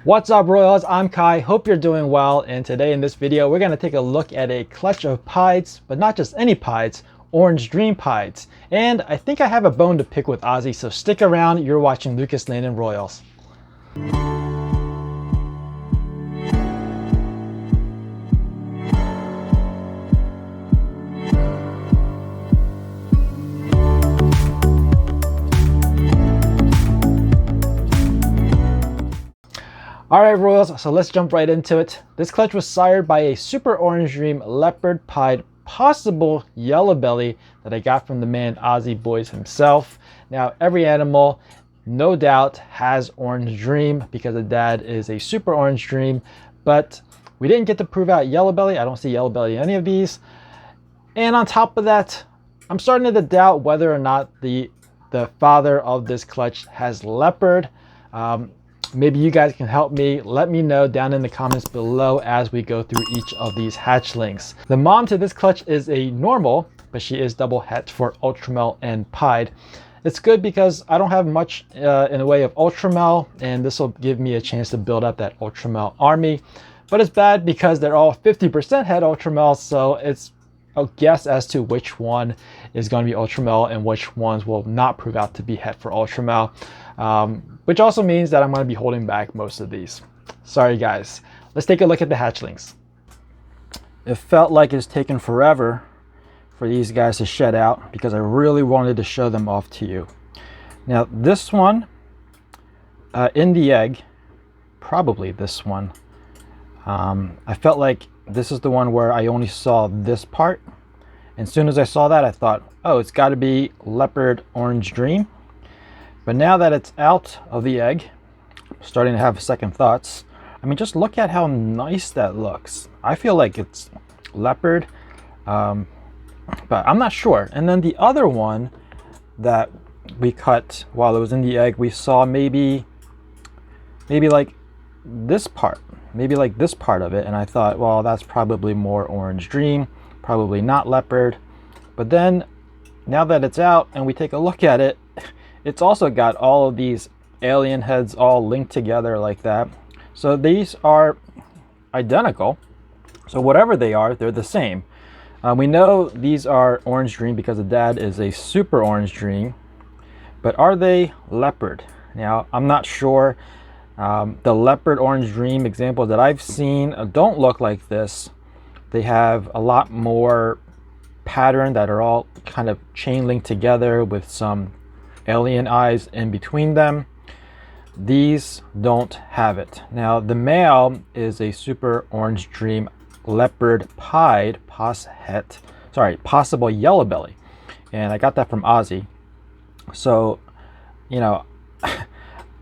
What's up, Royals? I'm Kai. Hope you're doing well. And today in this video, we're going to take a look at a clutch of pieds, but not just any pieds, Orange Dream pieds. And I think I have a bone to pick with Ozzy, so stick around. You're watching Lucas Lane and Royals. Alright, Royals, so let's jump right into it. This clutch was sired by a Super Orange Dream Leopard pied, possible yellow belly that I got from the man Ozzy Boys himself. Now, every animal, no doubt, has Orange Dream because the dad is a Super Orange Dream, but we didn't get to prove out yellow belly. I don't see yellow belly in any of these. And on top of that, I'm starting to doubt whether or not the father of this clutch has Leopard. Maybe you guys can help me. Let me know down in the comments below as we go through each of these hatchlings. The mom to this clutch is a normal, but she is double het for Ultramel and pied. It's good because I don't have much in the way of Ultramel, and this will give me a chance to build up that Ultramel army. But it's bad because they're all 50% het Ultramel, so it's a guess as to which one is going to be Ultramel and which ones will not prove out to be het for Ultramel. Which also means that I'm going to be holding back most of these. Sorry guys. Let's take a look at the hatchlings. It felt like it's taken forever for these guys to shed out because I really wanted to show them off to you. Now this one in the egg, probably this one, I felt like this is the one where I only saw this part. And as soon as I saw that, I thought, oh, it's got to be Leopard Orange Dream. But now that it's out of the egg, I'm starting to have second thoughts. I mean, just look at how nice that looks. I feel like it's Leopard, but I'm not sure. And then the other one that we cut while it was in the egg, we saw maybe like this part, maybe like this part of it. And I thought, well, that's probably more Orange Dream, probably not Leopard. But then now that it's out and we take a look at it, it's also got all of these alien heads all linked together like that. So these are identical. So whatever they are, they're the same. We know these are Orange Dream because the dad is a Super Orange Dream. But are they Leopard? Now, I'm not sure. The Leopard Orange Dream examples that I've seen don't look like this. They have a lot more pattern that are all kind of chain linked together with some alien eyes in between them. These don't have it. Now the male is a Super Orange Dream Leopard pied possible yellow belly, and I got that from Ozzy. So you know,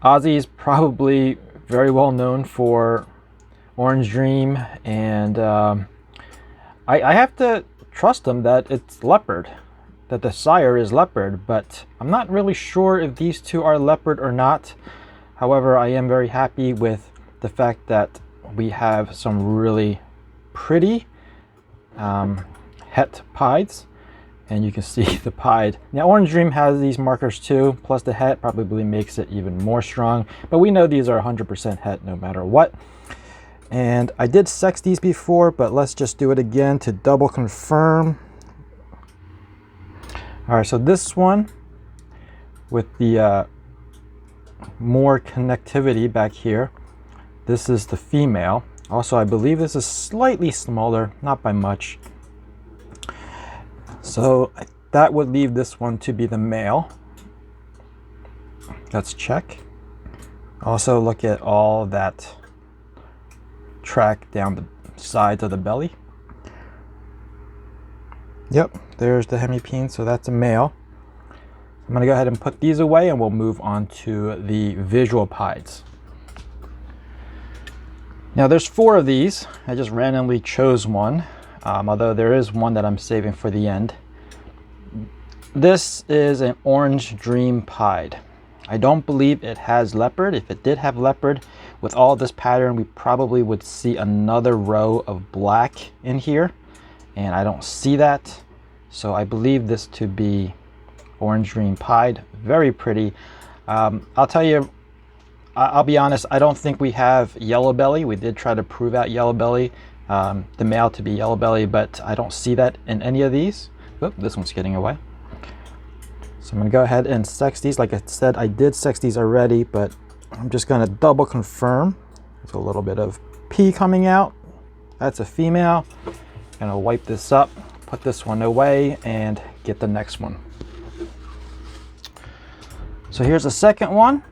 Ozzy is probably very well known for Orange Dream, and I have to trust him that it's Leopard, that the sire is Leopard, but I'm not really sure if these two are Leopard or not. However, I am very happy with the fact that we have some really pretty het pieds, and you can see the pied. Now Orange Dream has these markers too, plus the het probably makes it even more strong, but we know these are 100% het no matter what. And I did sex these before, but let's just do it again to double confirm. All right, so this one with the more connectivity back here, this is the female. Also, I believe this is slightly smaller, not by much. So that would leave this one to be the male. Let's check. Also look at all that track down the sides of the belly. Yep, there's the hemipene, so that's a male. I'm going to go ahead and put these away and we'll move on to the visual pieds. Now there's 4 of these. I just randomly chose one, although there is one that I'm saving for the end. This is an Orange Dream pied. I don't believe it has Leopard. If it did have Leopard, with all this pattern, we probably would see another row of black in here. And I don't see that, so I believe this to be Orange Dream pied. Very pretty. I'll tell you, I'll be honest, I don't think we have yellow belly. We did try to prove out yellow belly, the male to be yellow belly, but I don't see that in any of these. Oop, this one's getting away. So I'm gonna go ahead and sex these. Like I said, I did sex these already, but I'm just gonna double confirm. There's a little bit of pee coming out. That's a female. Gonna wipe this up, put this one away, and get the next one. So here's the second one.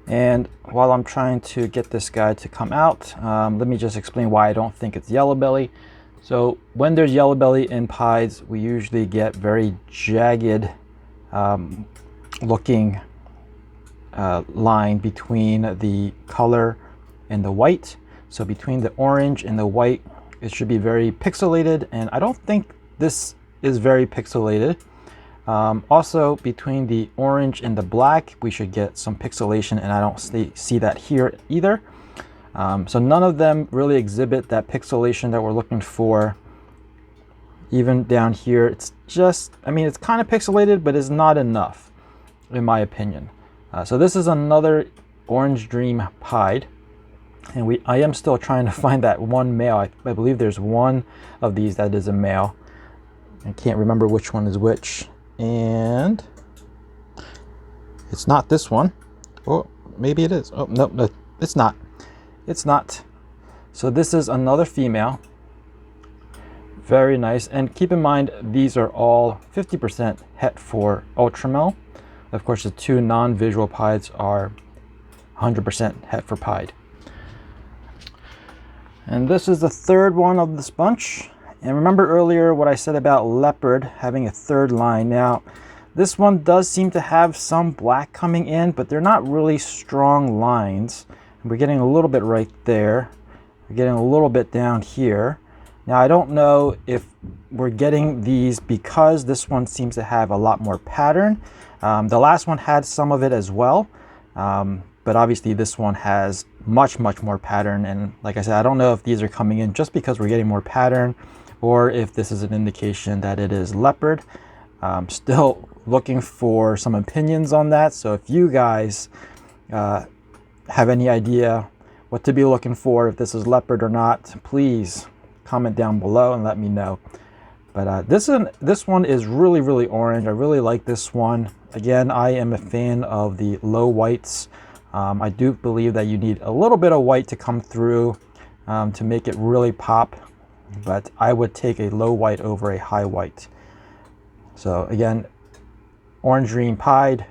And while I'm trying to get this guy to come out, let me just explain why I don't think it's yellow belly. So when there's yellow belly in pieds, we usually get very jagged looking line between the color and the white. So between the orange and the white, it should be very pixelated, and I don't think this is very pixelated. Also, between the orange and the black, we should get some pixelation, and I don't see that here either. So none of them really exhibit that pixelation that we're looking for. Even down here, it's just, I mean, it's kind of pixelated, but it's not enough, in my opinion. So this is another Orange Dream pied, and I am still trying to find that one male. I believe there's one of these that is a male. I can't remember which one is which. And it's not this one. Oh, maybe it is. Oh, no, it's not. It's not. So this is another female. Very nice. And keep in mind, these are all 50% het for ultramel. Of course, the two non-visual pieds are 100% het for pied. And this is the third one of this bunch. And remember earlier what I said about Leopard having a third line. Now, this one does seem to have some black coming in, but they're not really strong lines. And we're getting a little bit right there. We're getting a little bit down here. Now, I don't know if we're getting these because this one seems to have a lot more pattern. The last one had some of it as well. But obviously this one has much more pattern. And like I said, I don't know if these are coming in just because we're getting more pattern, or if this is an indication that it is Leopard. Still looking for some opinions on that. So if you guys have any idea what to be looking for, if this is Leopard or not, please comment down below and let me know. But this one is really orange. I really like this one. Again, I am a fan of the low whites. I do believe that you need a little bit of white to come through to make it really pop. But I would take a low white over a high white. So again, Orange Dream pied,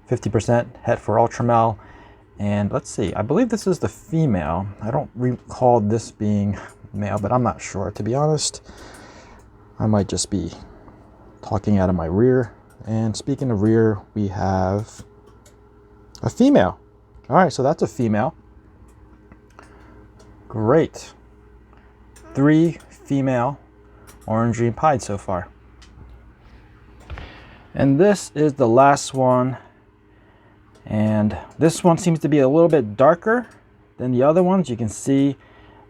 50% het for ultramel. And let's see, I believe this is the female. I don't recall this being male, but I'm not sure, to be honest. I might just be talking out of my rear. And speaking of rear, we have a female. All right, so that's a female. Great. 3 female Orange Dream pied so far. And this is the last one. And this one seems to be a little bit darker than the other ones. You can see,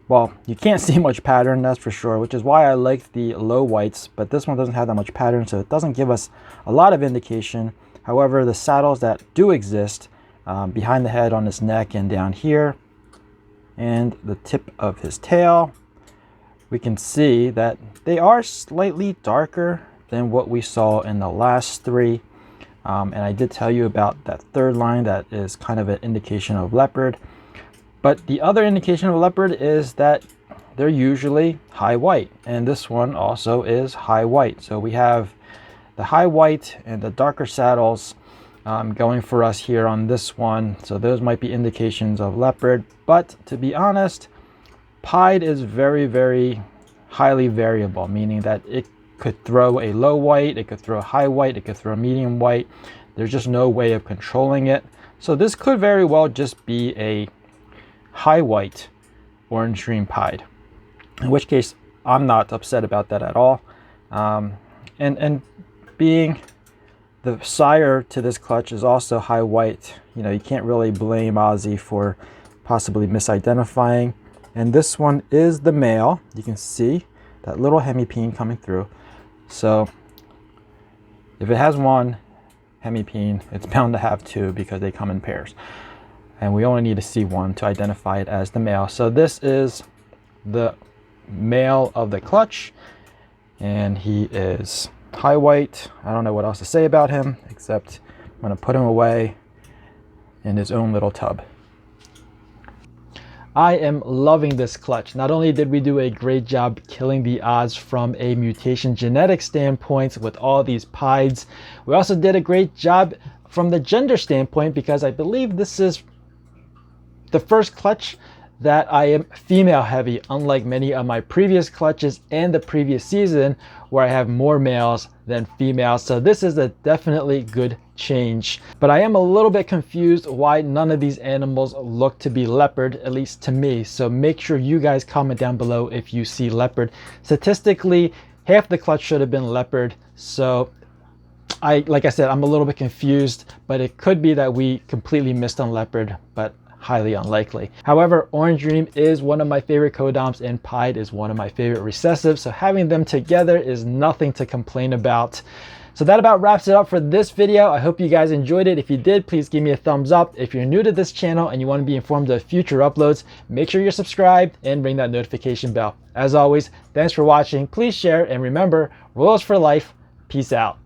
well, you can't see much pattern, that's for sure, which is why I liked the low whites, but this one doesn't have that much pattern, so it doesn't give us a lot of indication. However, the saddles that do exist behind the head, on his neck, and down here, and the tip of his tail, we can see that they are slightly darker than what we saw in the last 3. And I did tell you about that third line that is kind of an indication of Leopard. But the other indication of Leopard is that they're usually high white. And this one also is high white. So we have the high white and the darker saddles going for us here on this one. So those might be indications of Leopard. But to be honest, pied is very highly variable, meaning that it could throw a low white, it could throw a high white, it could throw a medium white. There's just no way of controlling it. So this could very well just be a high white Orange Dream pied, in which case I'm not upset about that at all. And being the sire to this clutch is also high white, you know, you can't really blame Ozzy for possibly misidentifying. And this one is the male. You can see that little hemipene coming through. So if it has one, hemipene, it's bound to have two because they come in pairs. And we only need to see one to identify it as the male. So this is the male of the clutch, and he is high white. I don't know what else to say about him, except I'm gonna put him away in his own little tub. I am loving this clutch. Not only did we do a great job killing the odds from a mutation genetic standpoint with all these pieds, we also did a great job from the gender standpoint, because I believe this is the first clutch that I am female heavy, unlike many of my previous clutches and the previous season where I have more males than females. So this is a definitely good change. But I am a little bit confused why none of these animals look to be leopard, at least to me. So make sure you guys comment down below if you see leopard. Statistically, half the clutch should have been leopard. So like I said, I'm a little bit confused, but it could be that we completely missed on leopard, but highly unlikely. However, Orange Dream is one of my favorite codoms and Pied is one of my favorite recessives, so having them together is nothing to complain about. So that about wraps it up for this video. I hope you guys enjoyed it. If you did, please give me a thumbs up. If you're new to this channel and you want to be informed of future uploads, make sure you're subscribed and ring that notification bell. As always, thanks for watching. Please share, and remember, rules for life. Peace out.